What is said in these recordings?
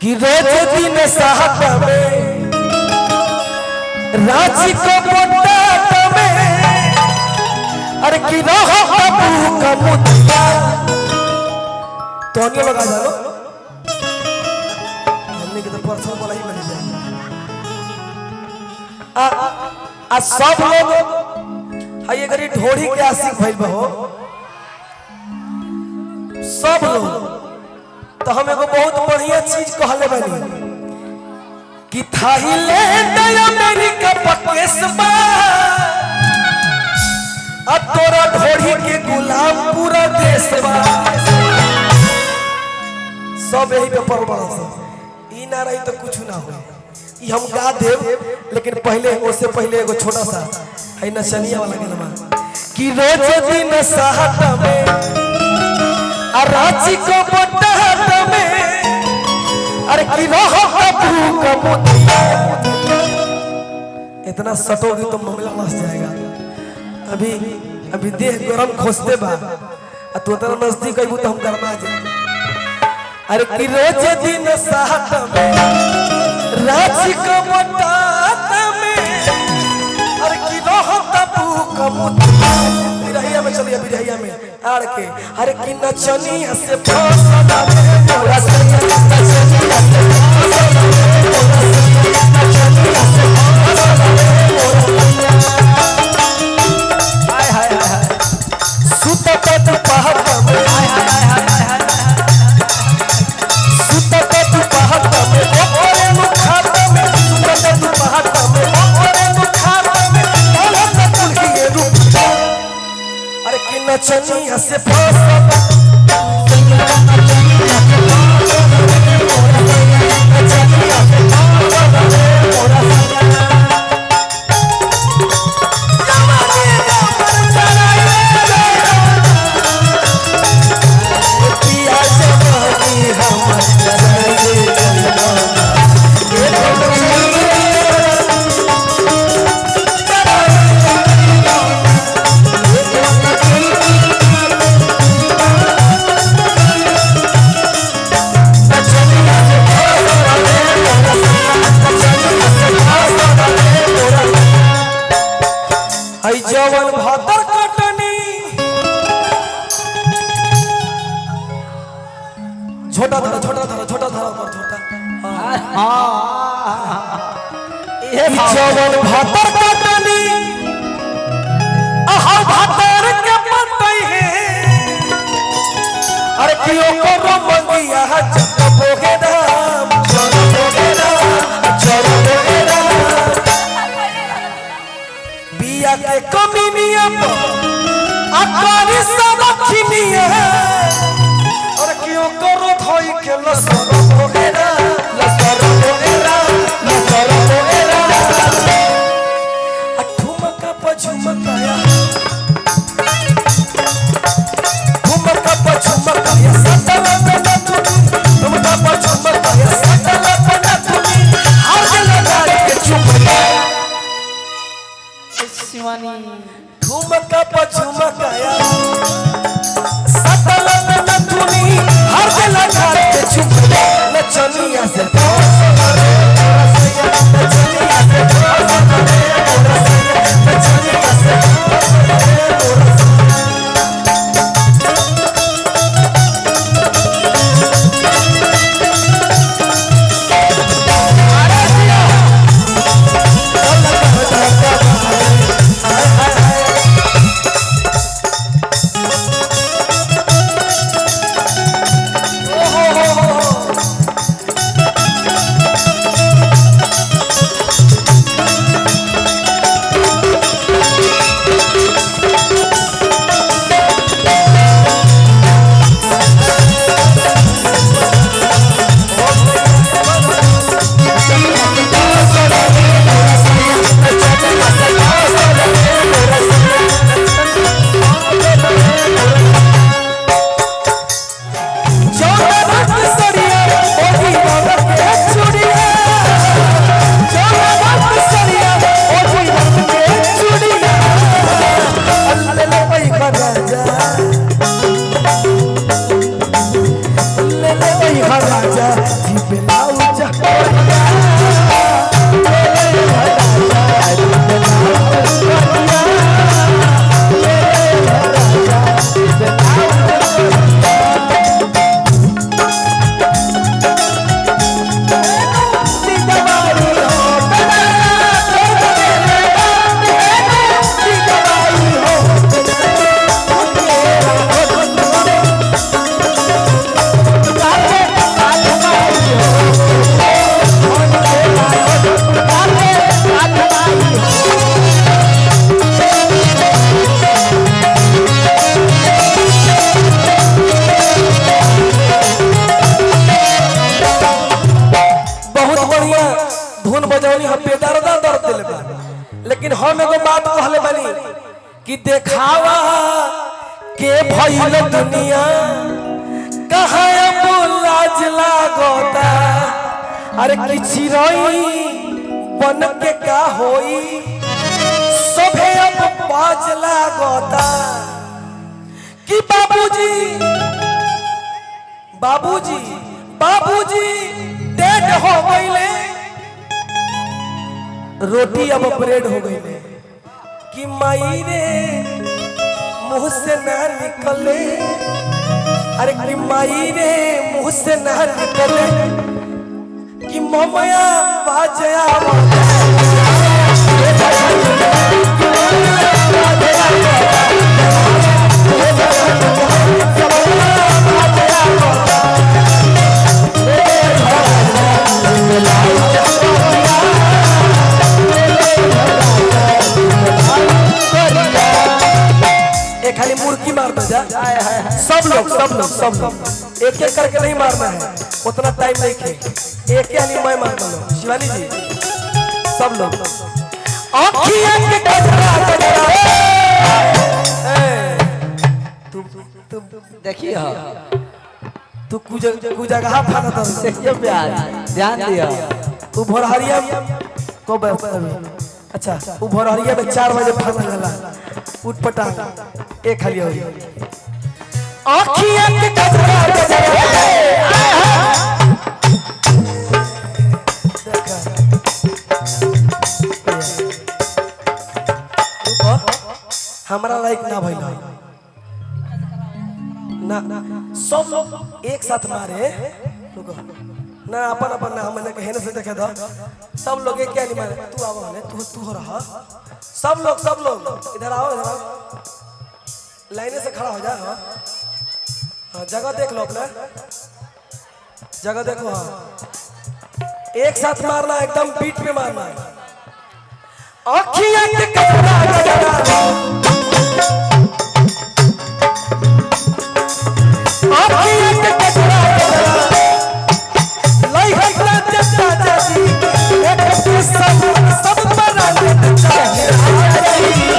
कि रोज दिन साहब में रांची को मोटाट में अरे कि रहो बाबू का मुद्दा तो अन्य लगा जानो हमने के तो परसों वाला ही बन जाए आ सब लोग हाय गरी ढोड़ी के आशिक भइल बहो सब लोग तो हम एगो बहुत बढ़िया चीज कहले बानी कि थाईलैंड अमेरिका पकेसबा अब तोरा ढोड़ी के गुलाम पूरा देशबा सब यही पे परबा सब ई ना रही तो कुछ ना हो ई हम गा देव लेकिन पहले उससे पहले एगो छोटा सा है नचनिया वाला गाना कि रोज दिन साहत में रांची को मोटाट में अरे कि रहो बाबू का मुद्दा इतना सटोगी तो मामला मस जाएगा अभी अभी देह गरम खोजते बा तू इतना नजदीक आइबू तो हम गरमा जाए अरे कि रोज दिन साहत में रांची को मोटाट में अरे कि रहो बाबू का मुद्दा बिरहिया में चलिए बिरहिया में आड़ के अरे कि नचनिया से फसला रे मोरा सैया नचनिया से फसला रे मोरा सैया नचनिया से फसला रे मोरा सैया हाय हाय हाय सुतत पहाड़ में हाय हाय हाय हाय सुतत पहाड़ में ओरे मुखात में सुतत पहाड़ में ओरे मुखात में दौलत कुल के रूप अरे कि नचनिया से फसला जवन भातर कटनी छोटा धरा छोटा धरा छोटा धरा पर छोटा ये जवन भातर कटनी आहा भातर के पतई है अरे कियो को मंगिया जब बोगे राम जब बोगे राम जब बोगे राम बिया के कमीनिया आकारी सब खिनिया और क्यों करो धोई के लसर होगेरा लसर होगेरा लसर होगेरा ठुमका पझुमकाया ठुमका पझुमकाया सटला पे न ठुमका पझुमकाया सटला पे न ठुमी हाथ लगा के चुपला शिवानी ठुमका पझुमकाया सटला पे न ठुमी हाथ लगा के चुपला नचनिया से फसला रे मोरा सैया नचनिया से फसला रे मोरा सैया नचनिया से फसला रे मोरा राजा जी पे हम एगो बात कहले बानी कि देखावा के भइल दुनिया कहाँ अब लाज लागोता अरे कि चिरई बन के का होई सभे अब बाज लागोता कि बाबूजी बाबूजी बाबूजी डेड हो गईले रोटी अब ब्रेड हो गई कि माई रे मुंह से ना निकले अरे कि माई रे मुंह से ना निकले कि ममया बाजया खाली मुर्गी मारना जा सब लोग एक एक करके नहीं मारना है उतना टाइम नहीं खे एक ही मैं मारना लो शिवानी जी सब लोग तू देखिए तू कुजगह फाना तो ध्यान दिया तू भोरहरिया को अच्छा वो भोरहरिया में 4 बजे फाना लगा उठ पटा एक खाली हो आँखियाँ के कजरा हमारा लाइक ना भाई ना सब लोग एक साथ मारे ना अपन अपन ना हमने कहने से देखे दो सब लोग एक क्या नहीं मारे तू आओ ने तू हो रहा सब लोग इधर आओ लाइने से खड़ा हो जा हाँ जगह देख लो अपना जगह देखो हाँ एक साथ मारना एकदम बीट पे मारना आँखियाँ के कजरा आँखियाँ के कजरा लाई हटना जता जाती एक सब बना लेते चाहिए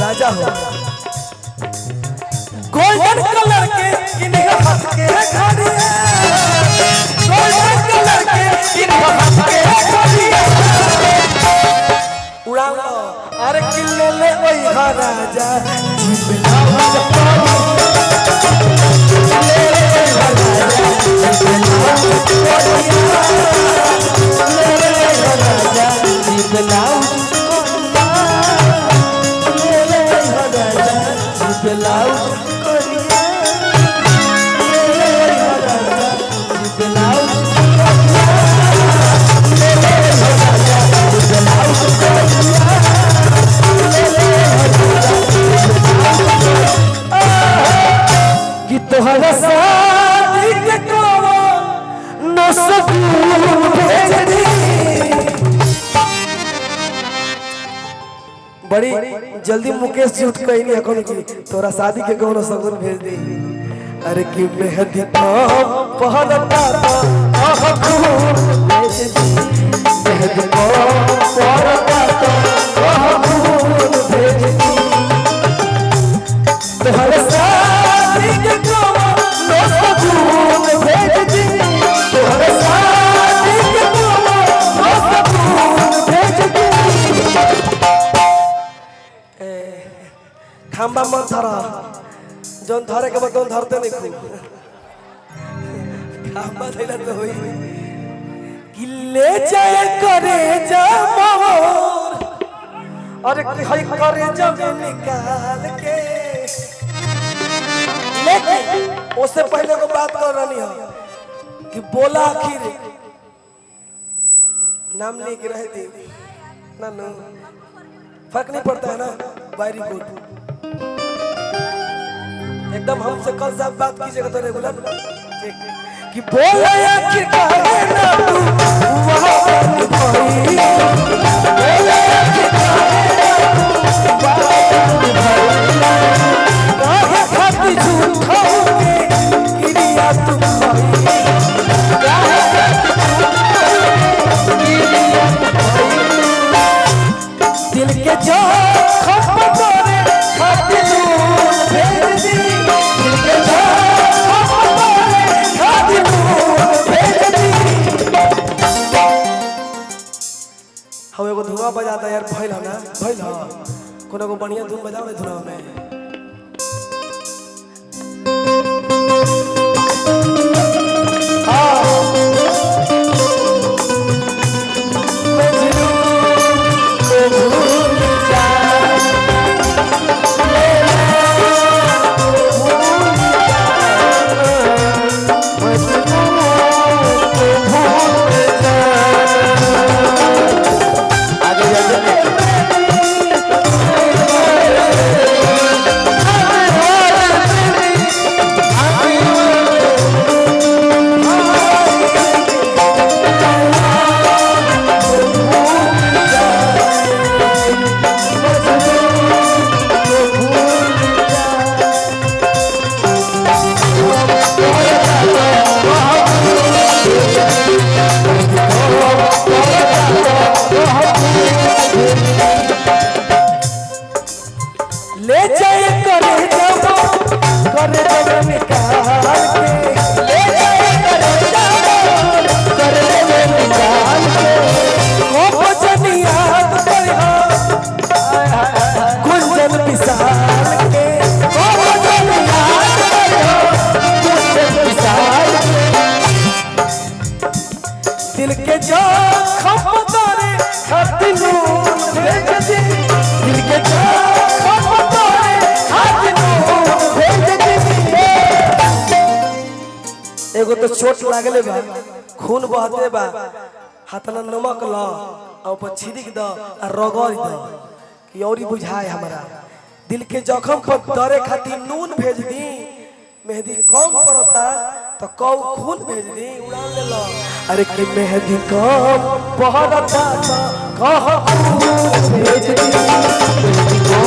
राजा हो गोल्डन कलर के किन्हीं हाथ के घड़ी गोल्डन कलर के किन्हीं हाथ के घड़ी उड़ा लो अरे किले ले वही राजा बड़ी जल्दी मुकेश जी उठ कहीं नहीं अकोन की तोरा शादी के कोनो सगुन भेज दी अरे कि मेहंदी पहनता आह खून भेज दी मेहंदी पहनता आह खून भेज दी तोहरा शादी के कोनो सगुन भेज दी तोहरा शादी के कोनो सगुन भेज दी खांबा मत धरा जोन धरे के बतौन धरते नहीं खूब खांबा धैला तो होई कि ले जाए करे जा मोर अरे हई करे जा निकाल के लेकिन उससे पहले को बात कर रही है कि बोला आखिर नाम नहीं के रहे थे ना ना फर्क नहीं पड़ता है ना वेरी गुड एकदम हमसे कल साहब बात कीजिएगा तो रेगुलर ठीक कि बोला आखिर काहे ना तू वहां भाई बोला आखिर काहे ना तू वहां भाई काहे जो खपतोरे खातिर नून भेज दी दिल के जो खपतोरे खातिर नून भेज दी। हम एगो धुआं बजाता यार भइल ना भइल कोनो को बढ़िया धुन बजाओ रे धुआं में। ले जाए करे जब निकाल के ले जाए करे जब निकाल के ओ भजन याद करिहा गुंजन विशाल के ओ भजन याद करिहा गुंजन विशाल के दिल के जो खपतोरे खातिर नून भेज दी दिल के जो एगो तो चोट लागले बा खून बहते बा हाथला नमक ल और ऊपर छिड़क द और रगड़ द कि औरी बुझाए हमरा दिल के जख्म पर दरे खातिर नून भेज दी मेहंदी कम पड़ता तो कौ खून भेज दी उड़ा ले लो अरे कि मेहंदी कम पड़ता तो कह भेज दी